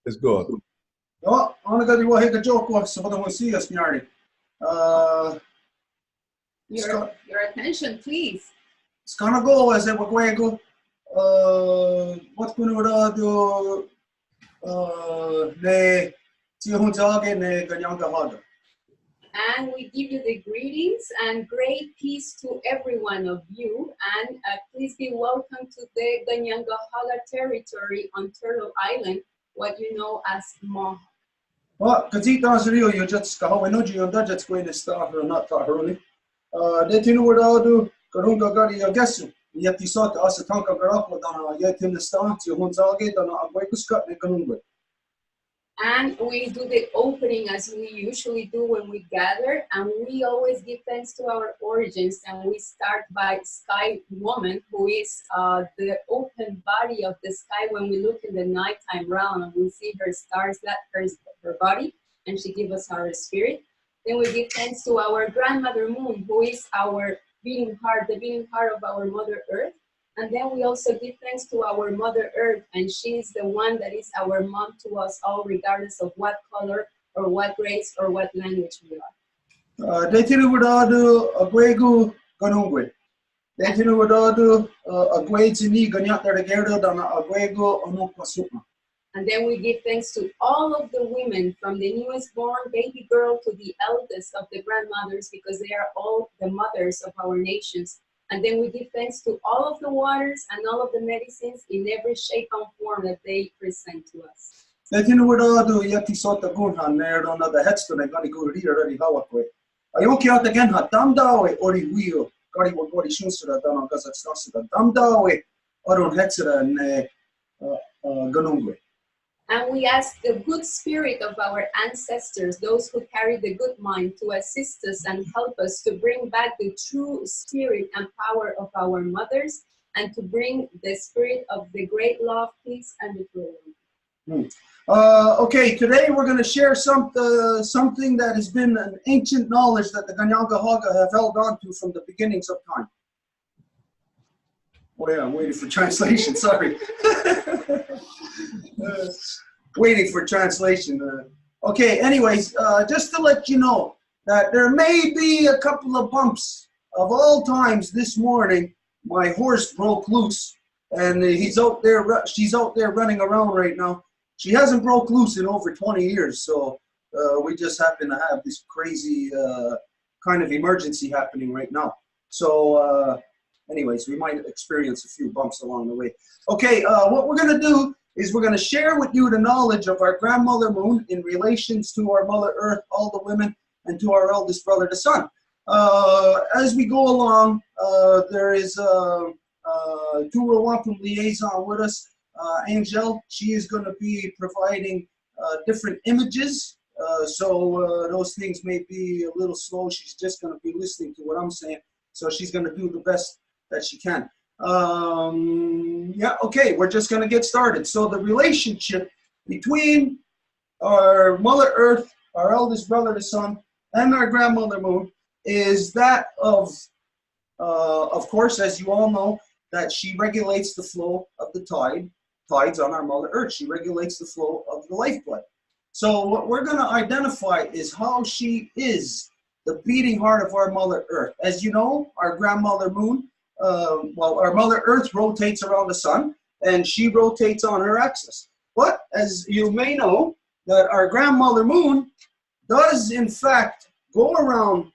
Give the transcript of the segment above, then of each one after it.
It's good. No, I'm gonna go ahead and joke with some other ones. See us, Nardi. Your attention, please. It's gonna go as we're going to go. What's going to do? The Kahnawake ne Kanienkehaka. And we give you the greetings and great peace to every one of you. And please be welcome to the Kanienkehaka territory on Turtle Island, what you know as Mohawk. Well, because he does real, you just go and know you don't just going to start or not that early. They tell you what I'll do. Karunga got your guess. Yet you saw us a tank of Garapa, then yet in the start, you won't get on a way to Scott and Karunga. And we do the opening as we usually do when we gather, and we always give thanks to our origins. And we start by Sky Woman, who is the open body of the sky. When we look in the nighttime realm and we see her stars, that's her body, and she gives us our spirit. Then we give thanks to our grandmother Moon, who is our beating heart, the beating heart of our Mother Earth. And then we also give thanks to our Mother Earth, and she is the one that is our mom to us all, regardless of what color or what race or what language we are. They tell you what I'll do, a Guegu Ganungwe. They tell you what I'll do, a Guetini Ganyata Gerda, and a Guego Onopasuma. And then we give thanks to all of the women, from the newest born baby girl to the eldest of the grandmothers, because they are all the mothers of our nations. And then we give thanks to all of the waters and all of the medicines in every shape and form that they present to us. They you know what I'll do, yet he sought the gunhan there on the headstone. I'm going to go read already how it way. I okay out again, had Damdawe or the wheel. Gary would what he shows to that down on Kazakhstan. Damdawe or on Hetzera and Ganungwe. And we ask the good spirit of our ancestors, those who carry the good mind, to assist us and help us to bring back the true spirit and power of our mothers, and to bring the spirit of the great love, peace, and the freedom. Okay, today we're going to share something that has been an ancient knowledge that the Kanienkehaka have held on to from the beginnings of time. Oh yeah, I'm waiting for translation, sorry. Waiting for translation. Okay, anyways, just to let you know that there may be a couple of bumps. Of all times this morning, my horse broke loose, and she's out there running around right now. She hasn't broke loose in over 20 years, so we just happen to have this crazy kind of emergency happening right now. So anyways, we might experience a few bumps along the way. Okay, what we're going to do is we're going to share with you the knowledge of our grandmother Moon in relations to our Mother Earth, all the women, and to our eldest brother, the Sun. As we go along, there is Tura Wampum liaison with us, Angel. She is going to be providing different images, so those things may be a little slow. She's just going to be listening to what I'm saying, so she's going to do the best that she can. Yeah, okay, we're just going to get started. So the relationship between our Mother Earth, our eldest brother, the Sun, and our grandmother Moon is that of course, as you all know, that she regulates the flow of the tides on our Mother Earth. She regulates the flow of the lifeblood. So what we're going to identify is how she is the beating heart of our Mother Earth. As you know, our grandmother Moon, our Mother Earth rotates around the Sun, and she rotates on her axis. But as you may know, that our grandmother Moon does in fact go around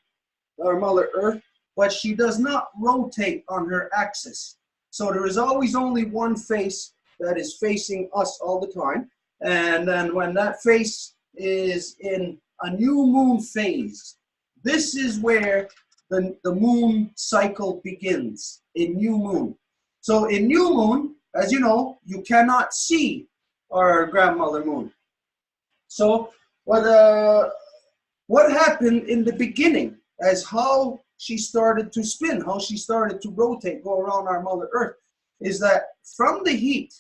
our Mother Earth, but she does not rotate on her axis. So there is always only one face that is facing us all the time. And then when that face is in a new moon phase, this is where the moon cycle begins, in new moon. So in new moon, as you know, you cannot see our grandmother Moon. So what happened in the beginning as how she started to spin, how she started to rotate, go around our Mother Earth, is that from the heat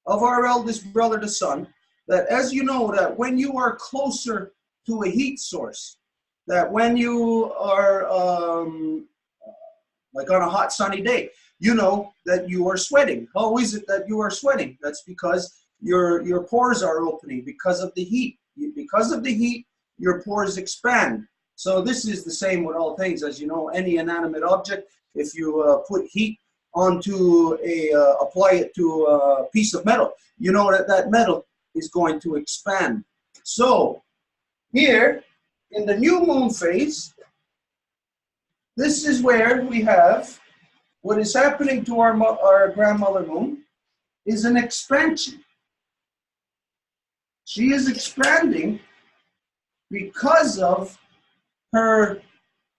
of our eldest brother, the Sun, that as you know, that when you are closer to a heat source, that when you are like on a hot sunny day, you know that you are sweating. How is it that you are sweating? That's because your pores are opening because of the heat. Because of the heat, your pores expand. So this is the same with all things. As you know, any inanimate object, if you put heat onto apply it to a piece of metal, you know that that metal is going to expand. So here in the new moon phase, this is where we have what is happening to our grandmother moon is an expansion. She is expanding because of her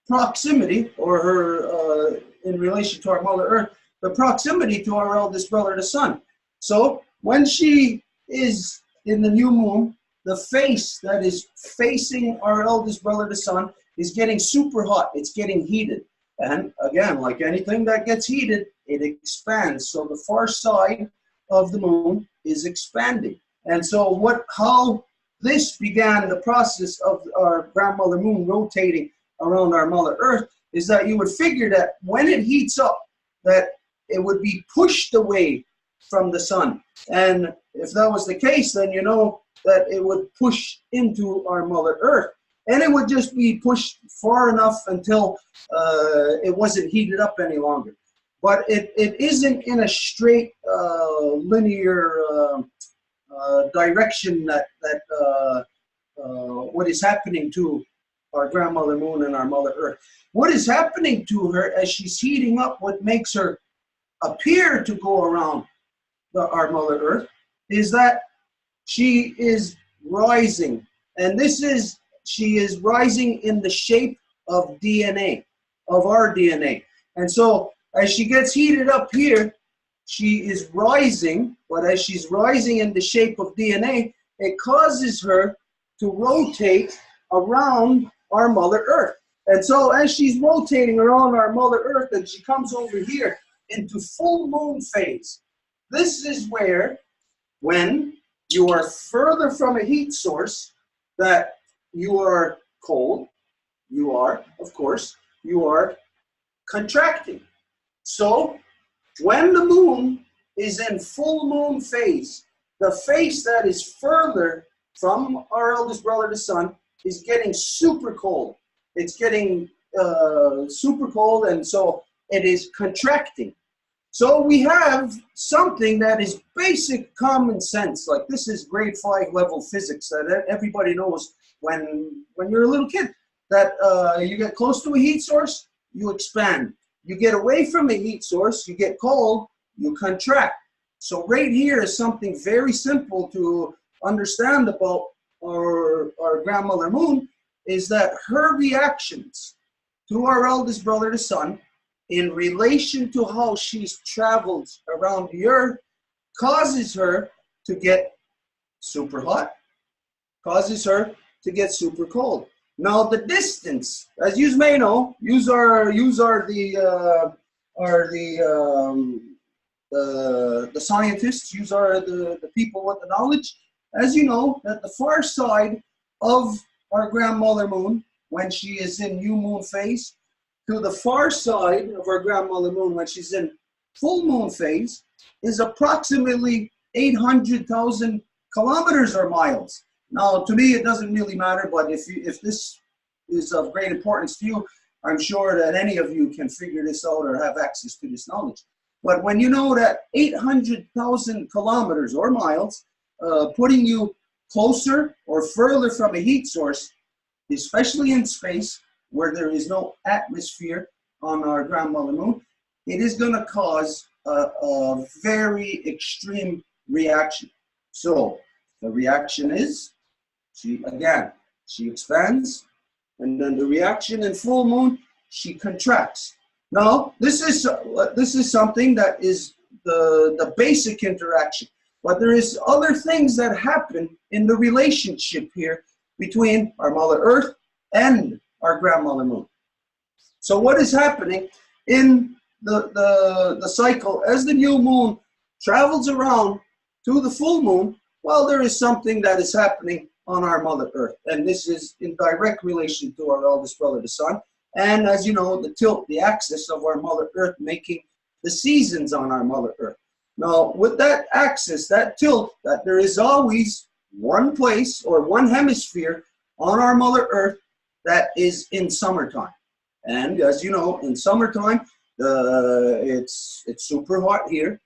proximity, or her, in relation to our Mother Earth, the proximity to our eldest brother, the sun. So when she is in the new moon, the face that is facing our eldest brother, the sun, is getting super hot. It's getting heated. And again, like anything that gets heated, it expands. So the far side of the moon is expanding. And so how this began the process of our grandmother moon rotating around our Mother Earth is that you would figure that when it heats up, that it would be pushed away from the sun. And if that was the case, then you know that it would push into our Mother Earth. And it would just be pushed far enough until it wasn't heated up any longer. But it isn't in a straight linear direction that what is happening to our grandmother moon and our Mother Earth. What is happening to her as she's heating up, what makes her appear to go around our Mother Earth, is that she is rising. And she is rising in the shape of DNA, of our DNA. And so as she gets heated up here, she is rising, but as she's rising in the shape of DNA, it causes her to rotate around our Mother Earth. And so as she's rotating around our Mother Earth, and she comes over here into full moon phase, this is where, when you are further from a heat source, that you are cold, of course, you are contracting. So when the moon is in full moon phase, the face that is further from our eldest brother, the sun, is getting super cold. It's getting super cold, and so it is contracting. So we have something that is basic common sense. Like, this is grade 5 level physics that everybody knows when you're a little kid. That you get close to a heat source, you expand. You get away from a heat source, you get cold, you contract. So right here is something very simple to understand about our grandmother moon, is that her reactions to our eldest brother, the sun, in relation to how she's traveled around the earth, causes her to get super hot, causes her to get super cold. Now the distance, as you may know, the scientists, the people with the knowledge. As you know, that the far side of our grandmother moon, when she is in new moon phase, to the far side of our grandmother moon when she's in full moon phase, is approximately 800,000 kilometers or miles. Now, to me, it doesn't really matter, but if this is of great importance to you, I'm sure that any of you can figure this out or have access to this knowledge. But when you know that 800,000 kilometers or miles, putting you closer or further from a heat source, especially in space where there is no atmosphere on our grandmother moon, it is going to cause a very extreme reaction. So the reaction is, she expands, and then the reaction in full moon, she contracts. Now, this is something that is the basic interaction. But there is other things that happen in the relationship here between our Mother Earth and our grandmother moon. So what is happening in the cycle as the new moon travels around to the full moon? Well, there is something that is happening on our Mother Earth, and this is in direct relation to our eldest brother, the sun. And as you know, the tilt, the axis of our Mother Earth, making the seasons on our Mother Earth. Now, with that axis, that tilt, that there is always one place or one hemisphere on our Mother Earth that is in summertime. And as you know, in summertime, it's super hot here,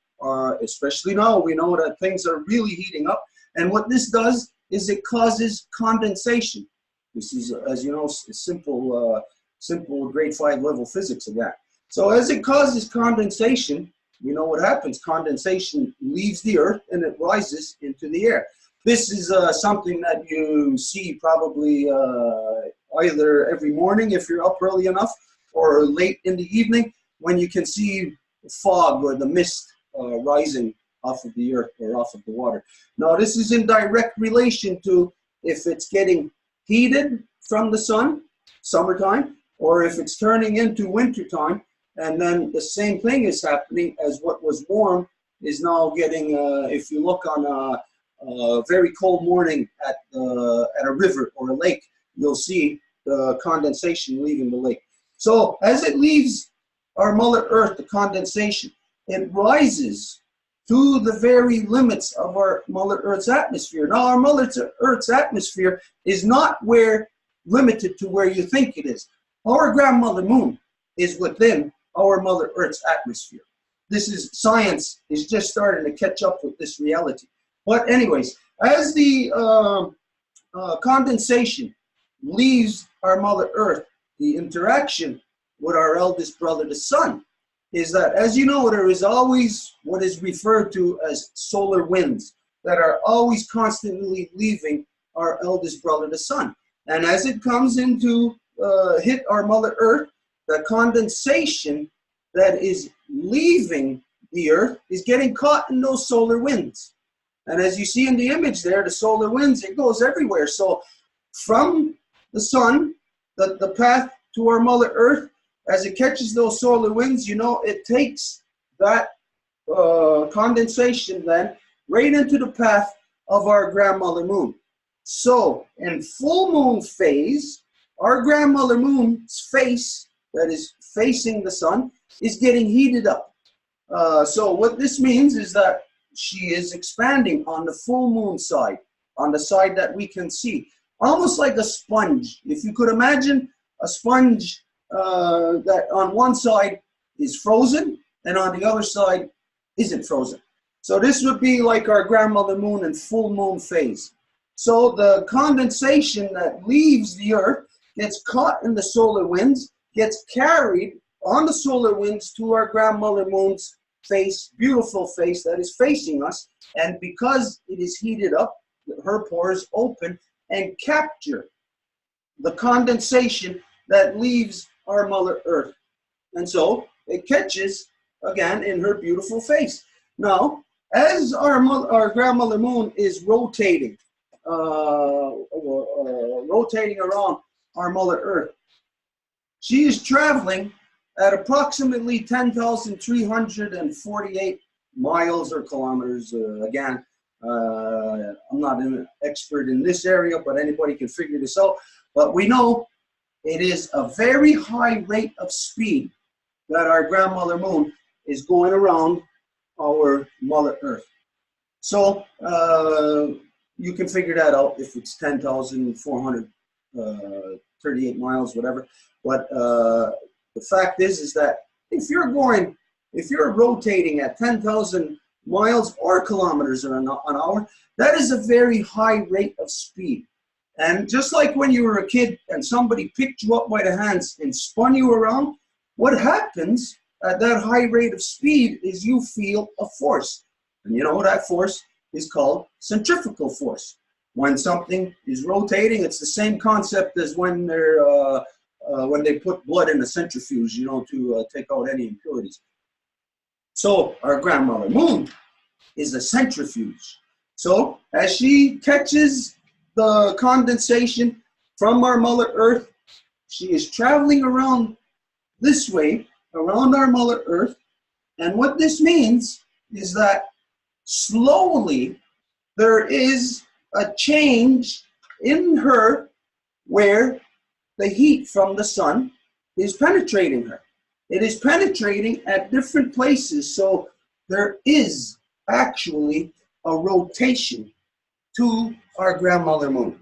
especially now. We know that things are really heating up. And what this does is it causes condensation. This is, as you know, simple grade 5 level physics of that. So as it causes condensation, you know what happens. Condensation leaves the Earth and it rises into the air. This is something that you see probably either every morning if you're up early enough, or late in the evening when you can see the fog or the mist rising off of the Earth or off of the water. Now, this is in direct relation to if it's getting heated from the sun, summertime, or if it's turning into wintertime, and then the same thing is happening as what was warm is now getting, if you look on a very cold morning at a river or a lake, you'll see the condensation leaving the lake. So as it leaves our Mother Earth, the condensation, it rises to the very limits of our Mother Earth's atmosphere. Now, our Mother Earth's atmosphere is not limited to where you think it is. Our grandmother moon is within our Mother Earth's atmosphere. Science is just starting to catch up with this reality. But anyways, as the condensation leaves our Mother Earth, the interaction with our eldest brother, the sun, is that, as you know, there is always what is referred to as solar winds that are always constantly leaving our eldest brother, the sun. And as it comes into hit our Mother Earth, the condensation that is leaving the Earth is getting caught in those solar winds. And as you see in the image there, the solar winds, it goes everywhere. So from the sun, the path to our Mother Earth, as it catches those solar winds, you know, it takes that condensation then right into the path of our grandmother moon. So in full moon phase, our grandmother moon's face, that is facing the sun, is getting heated up. So what this means is that she is expanding on the full moon side, on the side that we can see, almost like a sponge. If you could imagine a sponge that on one side is frozen and on the other side isn't frozen. So this would be like our grandmother moon in full moon phase. So the condensation that leaves the Earth gets caught in the solar winds, gets carried on the solar winds to our grandmother moon's face, beautiful face that is facing us. And because it is heated up, her pores open and capture the condensation that leaves our Mother Earth. And so it catches again in her beautiful face. Now, as our grandmother moon is rotating, rotating around our Mother Earth, she is traveling at approximately 10,348 miles or kilometers. Again, I'm not an expert in this area, but anybody can figure this out. But we know it is a very high rate of speed that our grandmother moon is going around our Mother Earth. So you can figure that out if it's 10,438 miles, whatever. But the fact is that if you're rotating at 10,000 miles or kilometers an hour, that is a very high rate of speed. And just like when you were a kid and somebody picked you up by the hands and spun you around, what happens at that high rate of speed is you feel a force. And you know that force is called centrifugal force. When something is rotating, it's the same concept as when they put blood in a centrifuge, you know, to take out any impurities. So our grandmother moon is a centrifuge. So as she catches the condensation from our Mother Earth, she is traveling around this way, around our Mother Earth. And what this means is that slowly there is a change in her where the heat from the sun is penetrating her. It is penetrating at different places. So there is actually a rotation to our grandmother moon.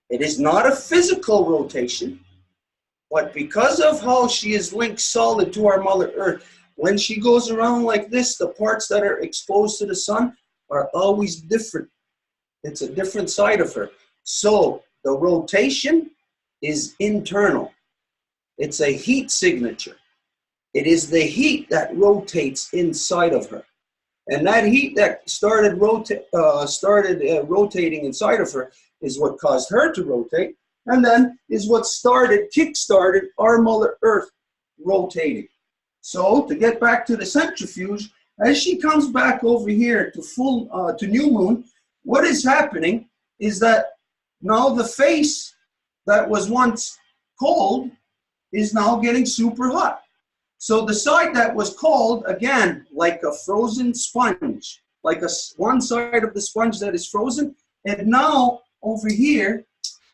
It is not a physical rotation, but because of how she is linked solid to our Mother Earth, when she goes around like this, the parts that are exposed to the sun are always different. It's a different side of her. So the rotation is internal. It's a heat signature. It is the heat that rotates inside of her. And that heat that started rotating inside of her is what caused her to rotate, and then is what kick-started our Mother Earth rotating. So to get back to the centrifuge, as she comes back over here to new moon, what is happening is that now the face that was once cold is now getting super hot. So the side that was cold, again, like a frozen sponge, like one side of the sponge that is frozen, and now over here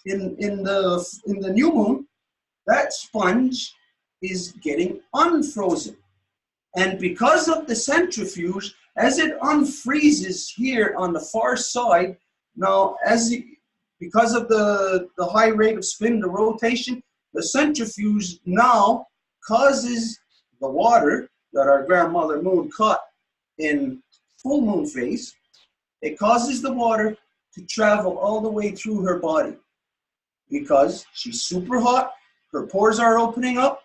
in the new moon, that sponge is getting unfrozen. And because of the centrifuge, as it unfreezes here on the far side, now because of the high rate of spin, the rotation, the centrifuge now causes the water that our grandmother moon caught in full moon phase, it causes the water to travel all the way through her body because she's super hot, her pores are opening up,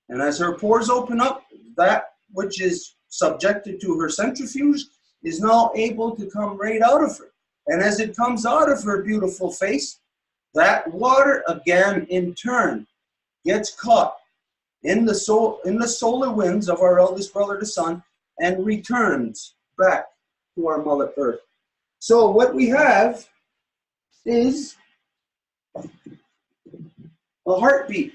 and as her pores open up, that which is subjected to her centrifuge is now able to come right out of her. And as it comes out of her beautiful face, that water again in turn gets caught in the solar winds of our eldest brother, the sun, and returns back to our Mother Earth. So what we have is a heartbeat.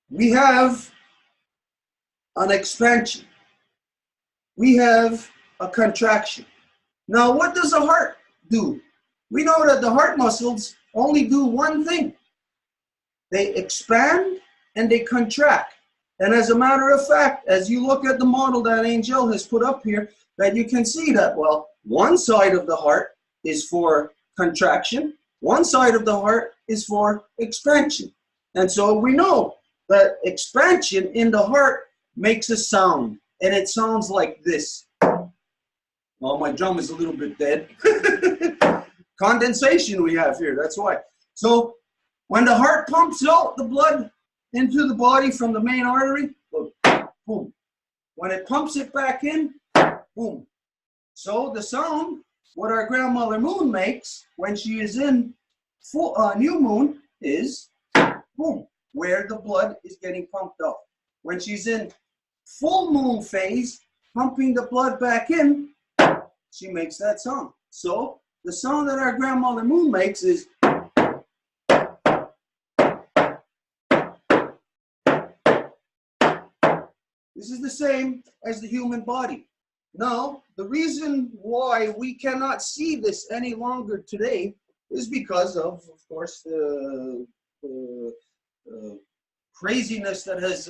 We have an expansion. We have a contraction. Now, what does a heart do? We know that the heart muscles only do one thing. They expand and they contract. And as a matter of fact, as you look at the model that Angel has put up here, that you can see that, well, one side of the heart is for contraction, one side of the heart is for expansion. And so we know that expansion in the heart makes a sound, and it sounds like this. Well, my drum is a little bit dead. Condensation we have here, that's why. So when the heart pumps out the blood into the body from the main artery, look, boom. When it pumps it back in, boom. So the sound, what our grandmother moon makes when she is in full new moon is boom, where the blood is getting pumped out. When she's in full moon phase, pumping the blood back in, she makes that sound. So the sound that our grandmother moon makes is this is the same as the human body. Now, the reason why we cannot see this any longer today is because of course, the craziness that has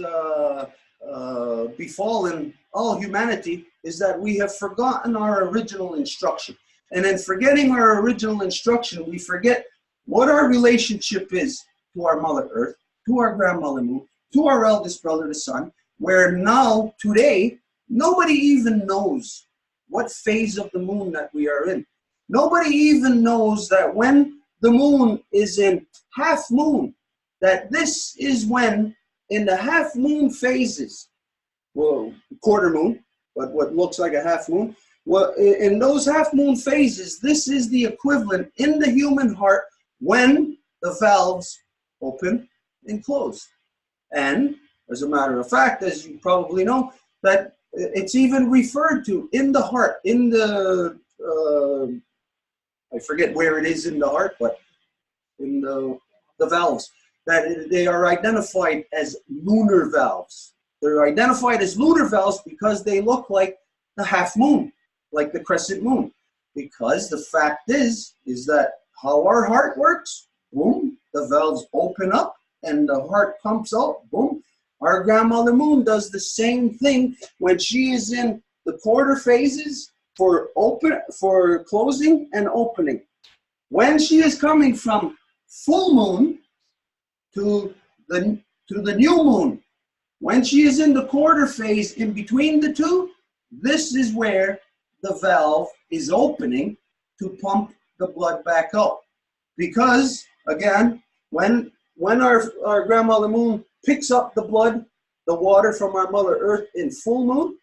befallen all humanity is that we have forgotten our original instruction. And in forgetting our original instruction, we forget what our relationship is to our Mother Earth, to our grandmother moon, to our eldest brother, the sun, where now, today, nobody even knows what phase of the moon that we are in. Nobody even knows that when the moon is in half moon, that this is when, in the half moon phases, well, quarter moon, but what looks like a half moon, well, in those half moon phases, this is the equivalent in the human heart when the valves open and close. And as a matter of fact, as you probably know, that it's even referred to in the heart, in the, I forget where it is in the heart, but in the valves, that they are identified as lunar valves. They're identified as lunar valves because they look like the half moon, like the crescent moon. Because the fact is that how our heart works, boom, the valves open up and the heart pumps out, boom. Our grandmother moon does the same thing when she is in the quarter phases for closing and opening. When she is coming from full moon to the new moon, when she is in the quarter phase in between the two, this is where the valve is opening to pump the blood back out. Because, again, when our grandmother moon picks up the blood, the water from our mother earth in full moon,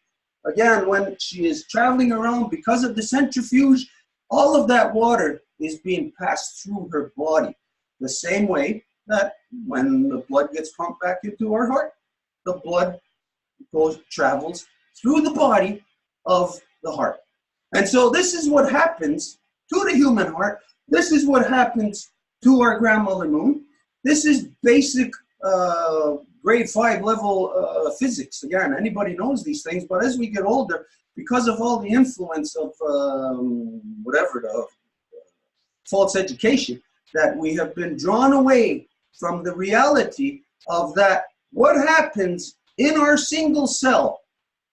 again, when she is traveling around, because of the centrifuge, all of that water is being passed through her body. The same way that when the blood gets pumped back into our heart, the blood travels through the body of the heart. And so this is what happens to the human heart. This is what happens to our grandmother moon. This is basic grade 5 level physics. Again, anybody knows these things, but as we get older, because of all the influence of the false education, that we have been drawn away from the reality of that what happens in our single cell,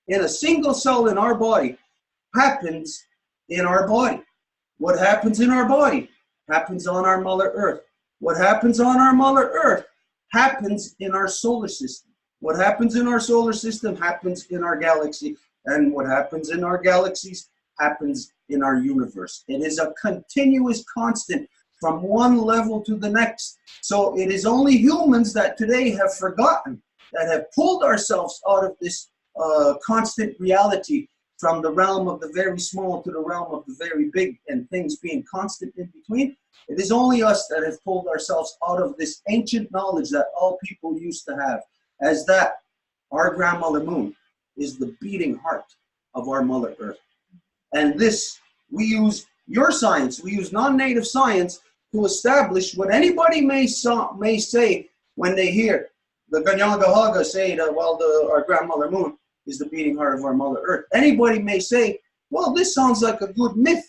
in a single cell in our body, happens in our body. What happens in our body happens on our Mother Earth. What happens on our Mother Earth happens in our solar system. What happens in our solar system happens in our galaxy. And what happens in our galaxies happens in our universe. It is a continuous constant from one level to the next. So it is only humans that today have forgotten, that have pulled ourselves out of this constant reality from the realm of the very small to the realm of the very big, and things being constant in between. It is only us that have pulled ourselves out of this ancient knowledge that all people used to have, as that our grandmother moon is the beating heart of our Mother Earth. And this, we use your science, we use non-native science to establish what anybody may say when they hear the Kanienkehaka say that, well, our grandmother moon is the beating heart of our Mother Earth. Anybody may say, well, this sounds like a good myth,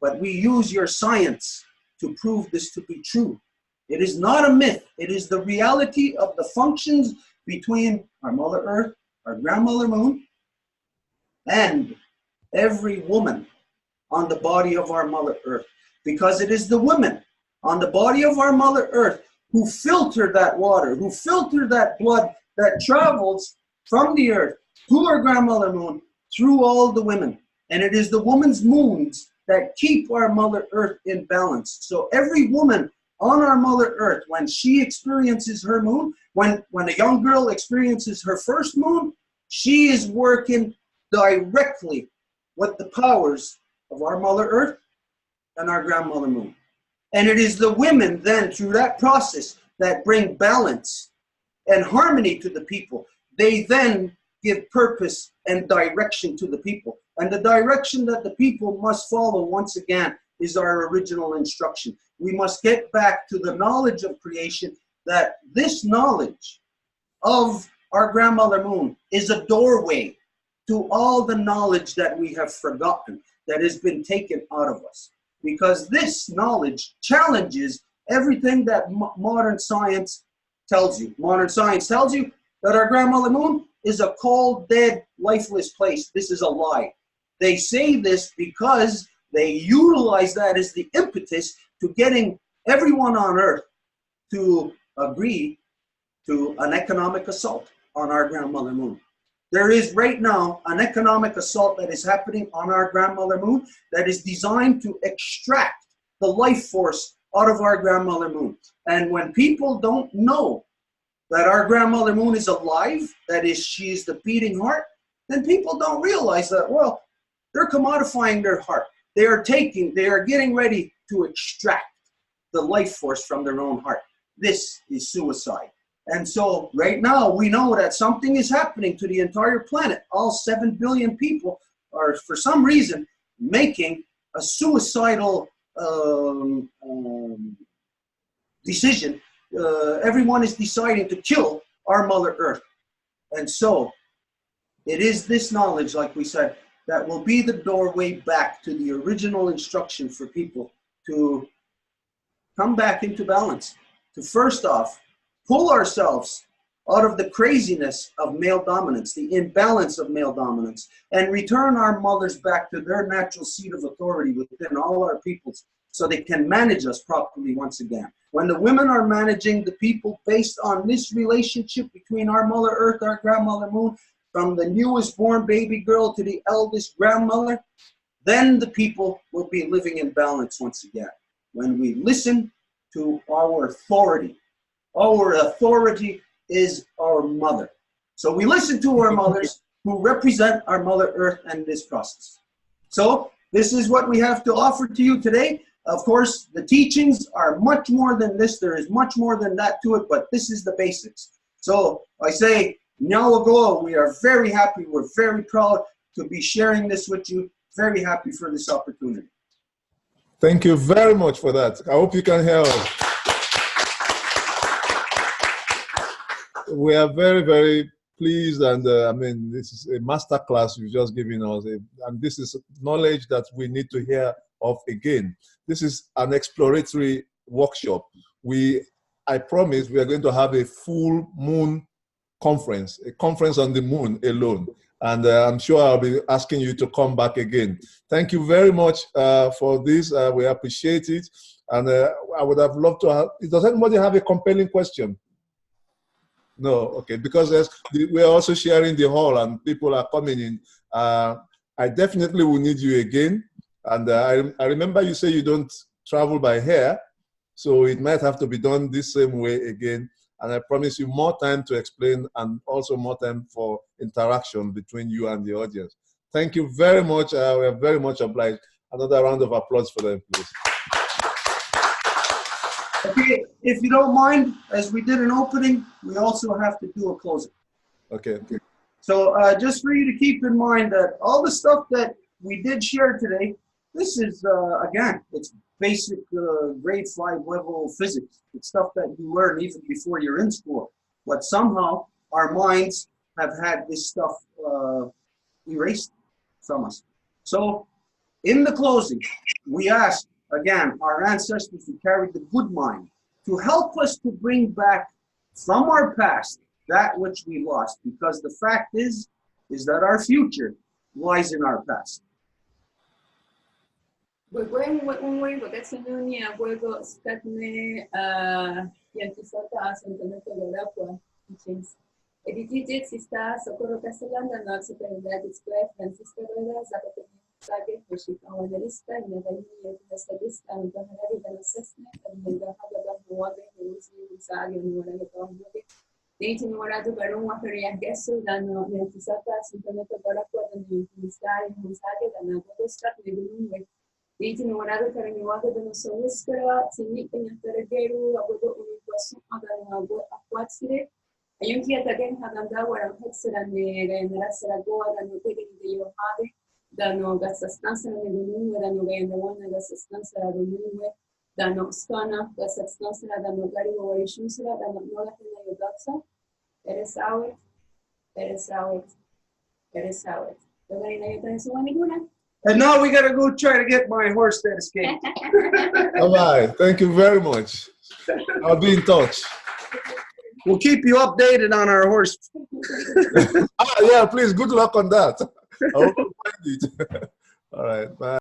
but we use your science to prove this to be true. It is not a myth. It is the reality of the functions between our Mother Earth, our grandmother moon, and every woman on the body of our Mother Earth. Because it is the women on the body of our Mother Earth who filter that water, who filter that blood that travels from the earth to our grandmother moon through all the women. And it is the woman's moons that keep our Mother Earth in balance. So every woman on our Mother Earth, when she experiences her moon, when a young girl experiences her first moon, she is working directly with the powers of our Mother Earth and our grandmother moon. And it is the women then, through that process, that bring balance and harmony to the people. They then give purpose and direction to the people. And the direction that the people must follow, once again, is our original instruction. We must get back to the knowledge of creation, that this knowledge of our grandmother moon is a doorway to all the knowledge that we have forgotten, that has been taken out of us. Because this knowledge challenges everything that modern science tells you. Modern science tells you that our grandmother moon is a cold, dead, lifeless place. This is a lie. They say this because they utilize that as the impetus to getting everyone on Earth to agree to an economic assault on our grandmother moon. There is right now an economic assault that is happening on our grandmother moon that is designed to extract the life force out of our grandmother moon. And when people don't know that our grandmother moon is alive, that is, she is the beating heart, then people don't realize that, well, they're commodifying their heart. They are getting ready to extract the life force from their own heart. This is suicide. And so right now we know that something is happening to the entire planet. All 7 billion people are, for some reason, making a suicidal decision. Everyone is deciding to kill our Mother Earth. And so it is this knowledge, like we said, that will be the doorway back to the original instruction for people to come back into balance. To first off, pull ourselves out of the craziness of male dominance, the imbalance of male dominance, and return our mothers back to their natural seat of authority within all our peoples so they can manage us properly once again. When the women are managing the people based on this relationship between our Mother Earth, our grandmother Moon, from the newest born baby girl to the eldest grandmother, then the people will be living in balance once again. When we listen to our authority is our mother. So we listen to our mothers who represent our Mother Earth and this process. So this is what we have to offer to you today. Of course, the teachings are much more than this. There is much more than that to it, but this is the basics. So I say, Nyawagoa, we are very happy. We're very proud to be sharing this with you. Very happy for this opportunity. Thank you very much for that. I hope you can hear us. We are very, very pleased, and I mean, this is a master class you've just given us, and this is knowledge that we need to hear of again. This is an exploratory workshop. I promise we are going to have a full moon conference, a conference on the moon alone. And I'm sure I'll be asking you to come back again. Thank you very much for this. We appreciate it. And I would have loved to have, does anybody have a compelling question? No, okay, because we're also sharing the hall and people are coming in. I definitely will need you again. And I remember you say you don't travel by hair, so it might have to be done this same way again. And I promise you more time to explain and also more time for interaction between you and the audience. Thank you very much. We are very much obliged. Another round of applause for them, please. Okay, if you don't mind, as we did an opening, we also have to do a closing. Okay. So just for you to keep in mind that all the stuff that we did share today, this is, again, it's basic grade 5 level physics. It's stuff that you learn even before you're in school. But somehow our minds have had this stuff erased from us. So in the closing, we ask, again, our ancestors who carried the good mind to help us to bring back from our past that which we lost. Because the fact is that our future lies in our past. Dano gasastanza na gununga, dano gayanda wana gasastanza na gununga, dano skana gasastanza na dano gari warishunsra, dano nola hina yodaksa, eres out, eres out, eres out. Dogari na yotan suwa niguna. And now we gotta go try to get my horse that escaped. All right, thank you very much. I'll be in touch. We'll keep you updated on our horse. Yeah, please, good luck on that. I hope you find it. All right, bye.